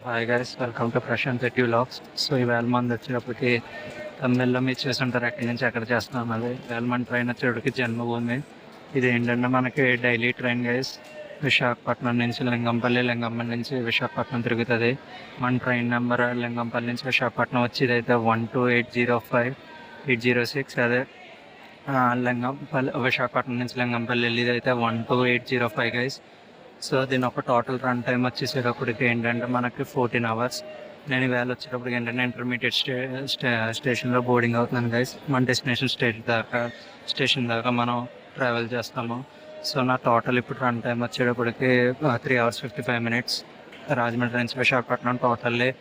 Hi guys, welcome to Prashant edu vlogs. So ఈవేళ మంది వచ్చేటప్పటికి తమిళలో మీరు చూసుంటారు ఎక్కడి నుంచి ఎక్కడ చేస్తున్నాం. అది వేళ మన ట్రైన్ వచ్చేటప్పటికి జన్మభూమి. ఇది ఏంటంటే మనకి డైలీ ట్రైన్ గైస్. విశాఖపట్నం నుంచి లింగంపల్లి, లింగంపల్లి నుంచి విశాఖపట్నం తిరుగుతుంది. మన ట్రైన్ నెంబర్ లింగంపల్లి నుంచి విశాఖపట్నం వచ్చి ఇదైతే 12805 806. అదే లింగంపల్లి విశాఖపట్నం నుంచి లింగంపల్లి వెళ్ళి ఇదైతే 12805 గైస్. సో దీని ఒక టోటల్ రన్ టైం వచ్చేసేటప్పటికి ఏంటంటే మనకి 14 అవర్స్. నేను ఈవేళ వచ్చేటప్పటికి ఏంటంటే ఇంటర్మీడియట్ స్టేషన్లో బోర్డింగ్ అవుతున్నాను గైస్. మన డెస్టినేషన్ స్టేషన్ దాకా మనం ట్రావెల్ చేస్తాము. సో నా టోటల్ ఇప్పుడు రన్ టైం వచ్చేటప్పటికి 3 hours 55 minutes. రాజమండ్రి నుంచి Visakhapatnam totally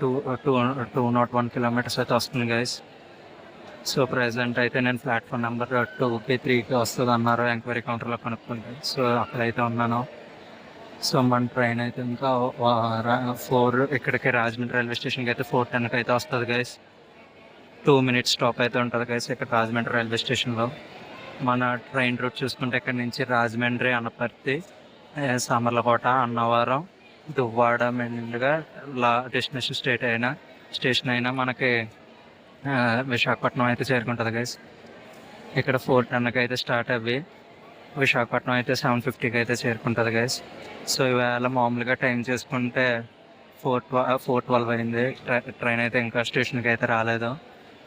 two two 201 kilometers అయితే వస్తుంది గైస్. సో ప్రజెంట్ అయితే నేను ప్లాట్ఫామ్ నెంబర్ 2కి 3కి వస్తుంది అన్నారు ఎంక్వైరీ కౌంటర్లో కనుక్కుంటే. సో అక్కడైతే ఉన్నాను. సో మన ట్రైన్ అయితే ఇంకా 4 ఇక్కడికి రాజమండ్రి రైల్వే స్టేషన్కి అయితే 4:10కి అయితే వస్తుంది గైస్. 2 minutes స్టాప్ అయితే ఉంటుంది గైస్ ఇక్కడ రాజమండ్రి రైల్వే స్టేషన్లో. మన ట్రైన్ రూట్ చూసుకుంటే ఇక్కడ నుంచి రాజమండ్రి, అనపర్తి, సామర్లకోట, అన్నవరం, దువ్వాడ మెయిన్గా డెస్టినేషన్ స్టేషన్ అయినా మనకి విశాఖపట్నం అయితే చేరుకుంటుంది గైస్. ఇక్కడ 4:10కి అయితే స్టార్ట్ అవ్వి విశాఖపట్నం అయితే 7:50కి అయితే చేరుకుంటుంది గైస్. సో ఈవేళ మామూలుగా టైం చేసుకుంటే 4:12 అయింది. ట్రైన్ అయితే ఇంకా స్టేషన్కి అయితే రాలేదు.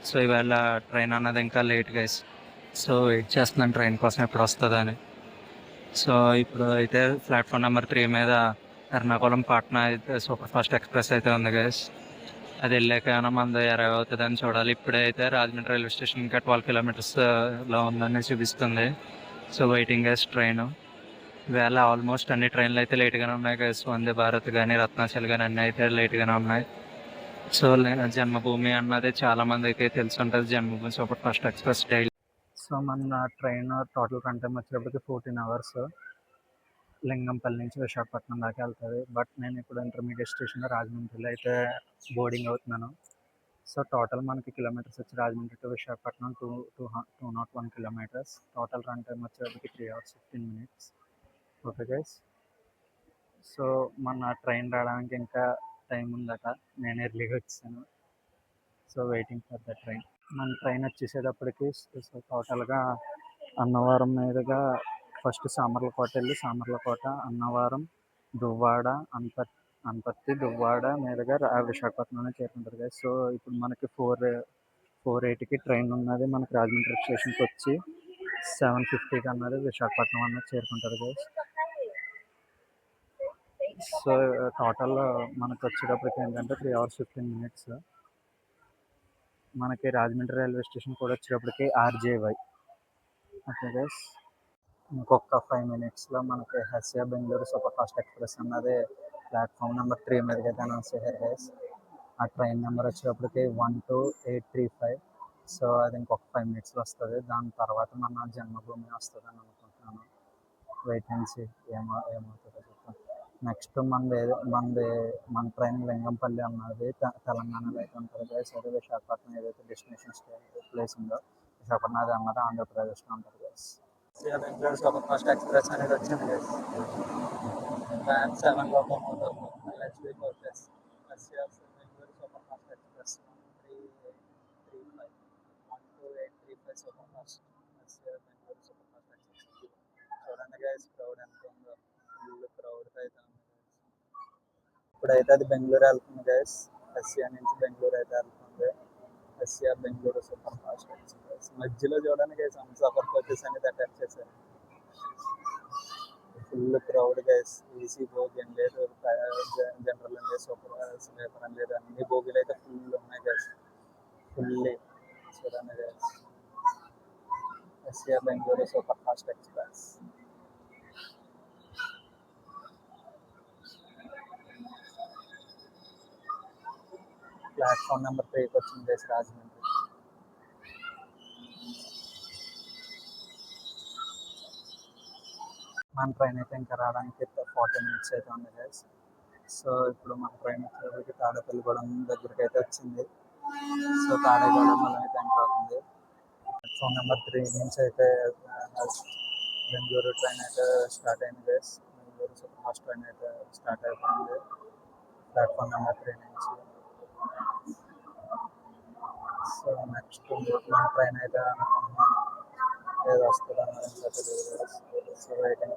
సో ఈవేళ ట్రైన్ అన్నది ఇంకా లేట్ గైస్. సో వెయిట్ చేస్తున్నాను ట్రైన్ కోసం ఎప్పుడు వస్తుందని. సో ఇప్పుడు అయితే ప్లాట్ఫామ్ నెంబర్ 3 మీద ఎర్నాకుళం పాట్నా అయితే సూపర్ ఫాస్ట్ ఎక్స్ప్రెస్ అయితే ఉంది గైస్. అది వెళ్ళాక మనది 20 అవుతుందని చూడాలి. ఇప్పుడైతే రాజమండ్రి రైల్వే స్టేషన్ ఇంకా 12 kilometersలో ఉందని చూపిస్తుంది. So waiting guys train. వేళ ఆల్మోస్ట్ అన్ని ట్రైన్లు అయితే లేట్గానే ఉన్నాయి గైస్. వందే భారత్ కానీ, రత్నాచల్ కానీ అన్నీ అయితే లేట్గానే ఉన్నాయి. సో జన్మభూమి అన్నది చాలా మందికి తెలిసి ఉంటుంది. Janmabhoomi super fast express daily. So మన ట్రైన్ టోటల్ రన్ టైం వచ్చేటప్పటికి 14 hours. లింగంపల్లి నుంచి విశాఖపట్నం దాకా వెళ్తుంది. బట్ నేను ఇప్పుడు ఇంటర్మీడియట్ స్టేషన్లో రాజమండ్రిలో అయితే బోర్డింగ్ అవుతున్నాను. సో టోటల్ మనకి కిలోమీటర్స్ వచ్చి Rajahmundry to Visakhapatnam 201 kilometers. Total run time వచ్చేటప్పటికి 3 hours 15 minutes. Okay guys. So మన ట్రైన్ రావడానికి ఇంకా టైం ఉందట. నేను ఎర్లీగా వచ్చాను. So waiting for the train. మన ట్రైన్ వచ్చేసేటప్పటికి సో టోటల్గా అన్నవరం మీదుగా ఫస్ట్ సామర్లకోట వెళ్ళి సామర్లకోట, అన్నవరం, దువ్వాడ, అనపర్తి, దువ్వాడ మీదుగా విశాఖపట్నంలో చేరుకుంటారు కదా. సో ఇప్పుడు మనకి 4:08కి ట్రైన్ ఉన్నది మనకి రాజమండ్రి స్టేషన్కి వచ్చి 7:50కి అన్నది విశాఖపట్నం అన్నది చేరుకుంటుంది కదా. సో టోటల్ మనకు వచ్చేటప్పటికి ఏంటంటే 3 hours 15 minutes. మనకి రాజమండ్రి రైల్వే స్టేషన్ కూడా వచ్చేటప్పటికి RJY. Okay guys. ఇంకొక 5 minutesలో మనకి హసియా బెంగళూరు సూపర్ ఫాస్ట్ ఎక్స్ప్రెస్ అన్నది ప్లాట్ఫామ్ నెంబర్ 3 మీదకి అయితే అనౌన్స్ చేశారు గైస్. ఆ ట్రైన్ నెంబర్ వచ్చేటప్పటికి 12835. సో అది ఇంకొక 5 minutesలో వస్తుంది. దాని తర్వాత మన జన్మభూమి వస్తుంది అని అనుకుంటున్నాను. వెయిట్ అండ్ సీ ఏమవుతుందో చెప్తాను. నెక్స్ట్ మన ట్రైన్ లింగంపల్లి అన్నది తెలంగాణలో అయితే ఉంటుంది గైస్. అదే విశాఖపట్నం ఏదైతే డెస్టినేషన్ ప్లేస్ ఉందో విశాఖపట్నం అది అన్నది ఆంధ్రప్రదేశ్లో ఉంటుంది guys. Bengaluru super fast express అనేది వచ్చింది guys. 7 LHB coaches Bengaluru super fast express 12835 super fast Bengaluru super fast express. చూడండి గైస్ క్రౌడ్ ఎంత ఉందో. ఫుల్ క్రౌడ్ అయితే ఉంది గైస్. ఇప్పుడైతే అది బెంగళూరు వెళ్తుంది గైస్. హసియా నుంచి బెంగళూరు అయితే వెళ్తుంది. హసియా బెంగళూరు సూపర్ ఫాస్ట్ ఎక్స్ప్రెస్. మధ్యలో చూడడానికి గైస్ సూపర్ కోచెస్ అనేది అటాచ్ చేశారు. Full crowd guys. ఈసీ బోగి అని లేదు, జనరల్ అని లేదు, స్లీపర్ అని లేదు, అన్ని బోగీలు అయితే ఫుల్ ఉన్నాయి గైస్. ఫుల్లీ చూడండి guys. Hatia Bengaluru super fast express. Platform number 3కి వచ్చింది గైస్ రాజమండ్రి. మన ట్రైన్ అయితే ఇంకా రావడానికి 40 minutes అయితే ఉంది గైస్. సో ఇప్పుడు మన ట్రైన్ వచ్చేటప్పటికి తాడేపల్లిగూడెం దగ్గరికి అయితే వచ్చింది. సో తాడేగూడెంలో అయితే ఎంటర్ అవుతుంది. ప్లాట్ఫామ్ నెంబర్ 3 నుంచి అయితే బెంగళూరు ట్రైన్ అయితే స్టార్ట్ అయింది guys. Bengaluru super fast train అయితే స్టార్ట్ అయిపోయింది. ప్లాట్ఫామ్ నెంబర్ 3 నుంచి. సో నెక్స్ట్ మన ట్రైన్ అయితే అనుకుంటున్నాను ఏదో వస్తుందని ఇంకా తెలియదు. సో వెయిటింగ్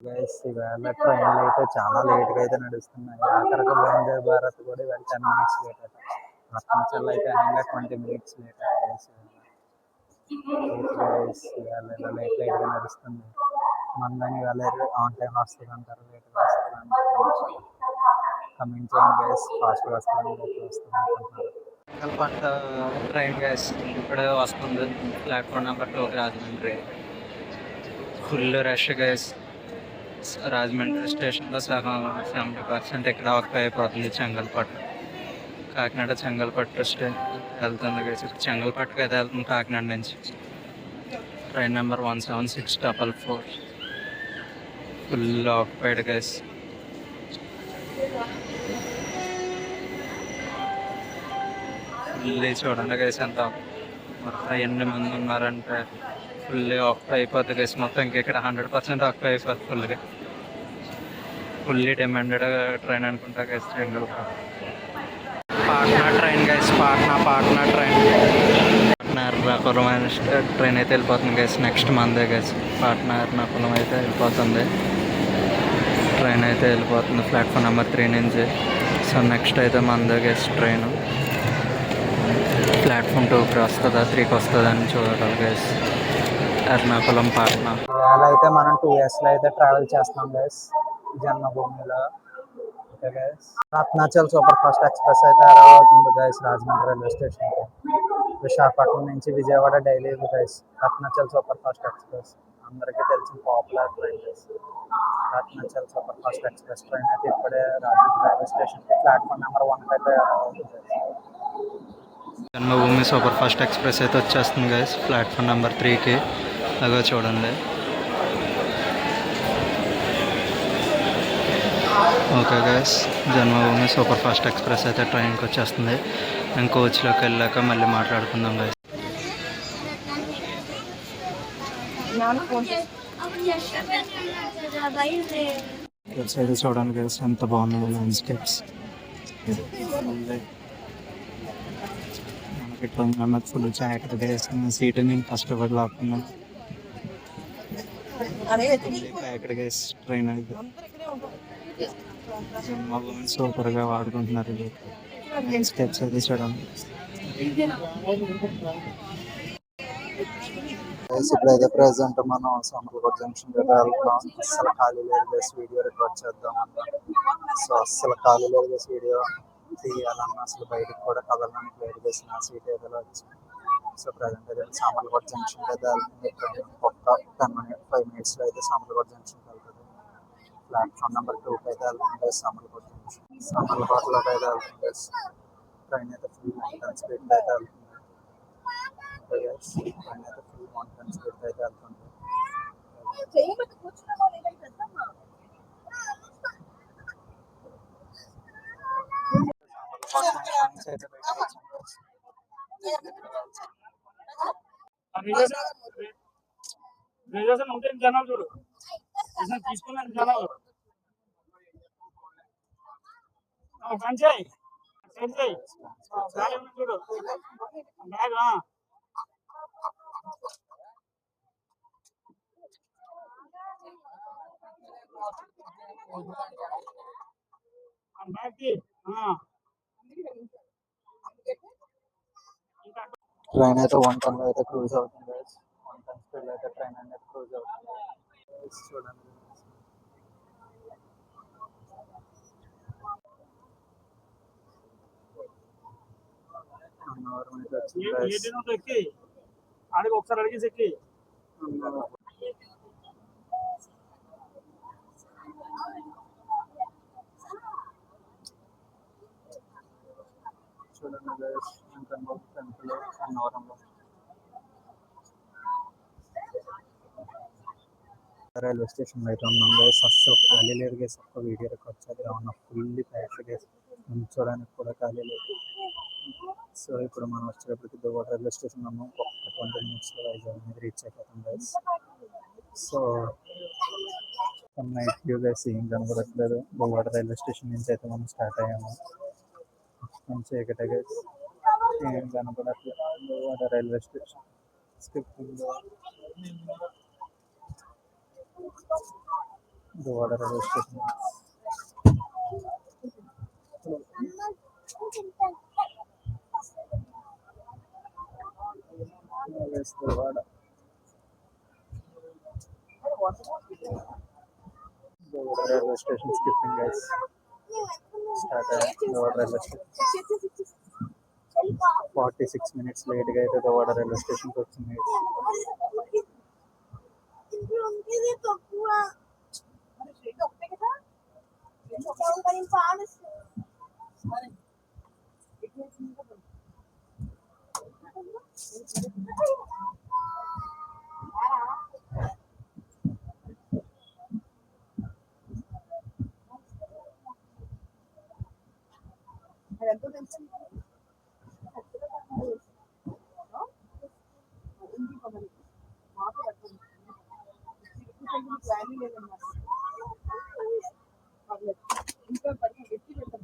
గైస్, ఈవేళ ట్రైన్లు అయితే చాలా లేట్గా అయితే నడుస్తున్నాయి. ఆఖరికి వందే భారత్ కూడా ఇవాళ 10 మినిట్స్ లేట్ అట. రత్నాచల్ అయితే అనగా 20 మినిట్స్ లేట్ అట గైస్. గైస్ ఇవాళ ఇలా లేట్గా నడుస్తుంది. మందని ఇవాళ ఆన్ టైం వస్తుంది అంటారు, లేట్గా వస్తుంది అంటారు. కమింగ్ చేయండి గైస్, ఫాస్ట్గా వస్తుంది, లేట్గా వస్తుంది అనుకుంటున్నారు. పంట ట్రైన్ గైస్ ఇప్పుడే వస్తుంది. Platform number 2 Rajahmundry. Full rush guys. Rajahmundry స్టేషన్లో సగం 70% ఇక్కడ ఆక్యుపై అయిపోతుంది. చెంగల్పట్టు, కాకినాడ చెంగల్పట్టు వెళ్తుంది గైస్. చెంగల్పట్టుకు అయితే వెళ్తుంది కాకినాడ నుంచి. Train number 17644. Full occupied guys. Fully చూడండి గైస్ ఎంత మొత్తం ఎన్ని మంది ఉన్నారంటే ఫుల్లీ ఆక్యుపై అయిపోతుంది గైస్. మొత్తం ఇక్కడ 100% ఆక్యుపై అయిపోతుంది ఫుల్గా. ఫుల్లీ డిమాండెడ్ ట్రైన్ అనుకుంటా guys. Patna train guys, Patna train. Patna Ernakulam train అయితే వెళ్ళిపోతుంది గైస్. నెక్స్ట్ మందే గైస్ పాట్నా ఎర్నాకుళం అయితే వెళ్ళిపోతుంది. ట్రైన్ అయితే వెళ్ళిపోతుంది ప్లాట్ఫామ్ నెంబర్ 3 నుంచి. సో నెక్స్ట్ అయితే మందే గైస్ ట్రైన్. ప్లాట్ఫామ్ 2కి వస్తుందా 3కి వస్తుందా అని చూడాలి గైస్. ఎర్నాకుళం పాట్నా. ఇవాళ అయితే మనం 2 ఇయర్స్లో అయితే ట్రావెల్ చేస్తున్నాం గైస్ జన్మభూమిలో. Okay guys, Ratnachal super fast express అయితే అరైవ్ అవుతుంది గైస్ రాజమండ్రి రైల్వే స్టేషన్కి. విశాఖపట్నం నుంచి Vijayawada daily guys Ratnachal super fast express. అందరికీ తెలిసిన popular train guys. Ratnachal super fast express train అయితే ఇప్పుడే రాజమండ్రి రైల్వే స్టేషన్కి ప్లాట్ఫామ్ నెంబర్ 1 అయితే అరైవ్ అవుతుంది. జన్మభూమి సూపర్ ఫాస్ట్ ఎక్స్ప్రెస్ అయితే వచ్చేస్తుంది గైస్ ప్లాట్ఫామ్ నెంబర్ 3కి. అదో చూడండి. ఓకే గైస్, జన్మభూమి సూపర్ ఫాస్ట్ ఎక్స్ప్రెస్ అయితే ట్రైన్కి వచ్చేస్తుంది. నేను కోచ్లోకి వెళ్ళాక మళ్ళీ మాట్లాడుకుందాం గైస్. సైడ్ చూడండి గైస్ ఎంత బాగున్నాయి ల్యాండ్స్కేప్స్. మనకి ట్రైన్ అన్నది ఫుల్ జాగ్రత్త గైస్. సీట్ నేను కష్టపడి లాక్కున్నాను. ప్యాక్డ్ గైస్ ట్రైన్ అయితే సూపర్గా వాడుకుంటున్నారు. స్టెప్స్ అది చూడండి. ఇప్పుడైతే ప్రెసెంట్ మనం సామర్లకోట జంక్షన్ దగ్గర వెళ్తున్నాం. అస్సలు ఖాళీ లేదు గైస్, వీడియో రికార్డ్ చేద్దాం అన్నా. సో అస్సలు ఖాళీ లేదు గైస్, వీడియో తీయాలన్నా అసలు బయటకు కూడా కదలడానికి లేదు గైస్. నా సీట్ ఏదో వచ్చింది. సో ప్రజెంట్ అయితే సామర్లకోట జంక్షన్ అయితే వెళ్తుంది. ఒక్క 5 మినిట్స్లో అయితే సామర్లకోట జంక్షన్కి వెళ్తుంది. ప్లాట్ఫామ్ నెంబర్ 2కి అయితే వెళ్తుంది గైస్ సామర్లకోట జంక్షన్. సామర్లకోటలోకి అయితే వెళ్తుంది గైస్. ట్రైన్ అయితే ఫుల్ మౌంటైన్ స్పీడ్ అయితే వెళ్తుంది. ట్రైన్ అయితే ఫుల్ మౌంటైన్ స్పీడ్ అయితే వెళ్తుంది. రిజర్వేషన్ ఉంటే జనాలు చూడు తీసుకున్నాను జనాలు పంచాయి చూడు బ్యాగ్ ట్రైన్ అయితే 110 లో అయితే క్రూజ్ అవుతుంది గైస్. 110 స్పీడ్ అయితే ట్రైన్ అనేది క్రూజ్ అవుతుంది. చూడండి అన్నవరం అయితే వచ్చింది గైస్. ఎక్కి ఆడికి ఒకసారి అడిగేసి ఎక్కి చూడండి గైస్ టెంపుల్ అన్నవరంలో. రైల్వే స్టేషన్ అయితే ఉన్నాం గైస్. అస్సలు ఖాళీ లేదు గైస్. ఒక్క వీడియో రికార్డ్ చేద్దాం ఉన్న ఫుల్లీ ప్యాక్ గైస్. చూడడానికి కూడా ఖాళీ లేదు. సో ఇప్పుడు మనం వచ్చేటప్పటికి దువ్వాడ రైల్వే స్టేషన్ ఉన్నాం. ఒక 20 మినిట్స్లో వైజాగ్ అనేది రీచ్ అయిపోతాం guys. So night view guys ఏం కనబడట్లేదు. బొల్వాడ రైల్వే స్టేషన్ నుంచి అయితే మనం స్టార్ట్ అయ్యాము. మంచి చీకటి గైస్, ఏం కనబడట్లేదు. Bolwada railway station skipping Bolwada railway station Bolwada Bolwada railway station skipping guys start అయ్యాం. బొల్వాడ రైల్వే స్టేషన్ 46 minutes లేట్గా అయితే బొల్వాడ రైల్వే స్టేషన్కి వచ్చింది.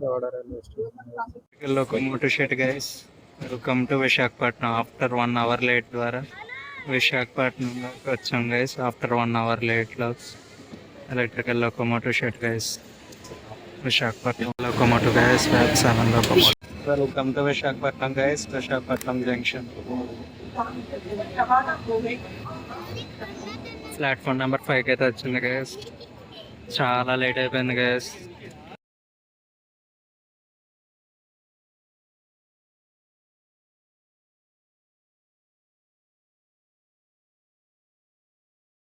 Bolwada railway station locomotive shed guys, welcome to Visakhapatnam. After 1 hour late ద్వారా విశాఖపట్నంలోకి వచ్చాం గైస్. ఆఫ్టర్ 1 hour లేట్లో electrical locomotive shed guys, Visakhapatnam locomotive guys, 7 locomotive. Welcome to Visakhapatnam guys, Visakhapatnam junction. Platform number 5 అయితే వచ్చింది గైస్. చాలా లేట్ అయిపోయింది గైస్.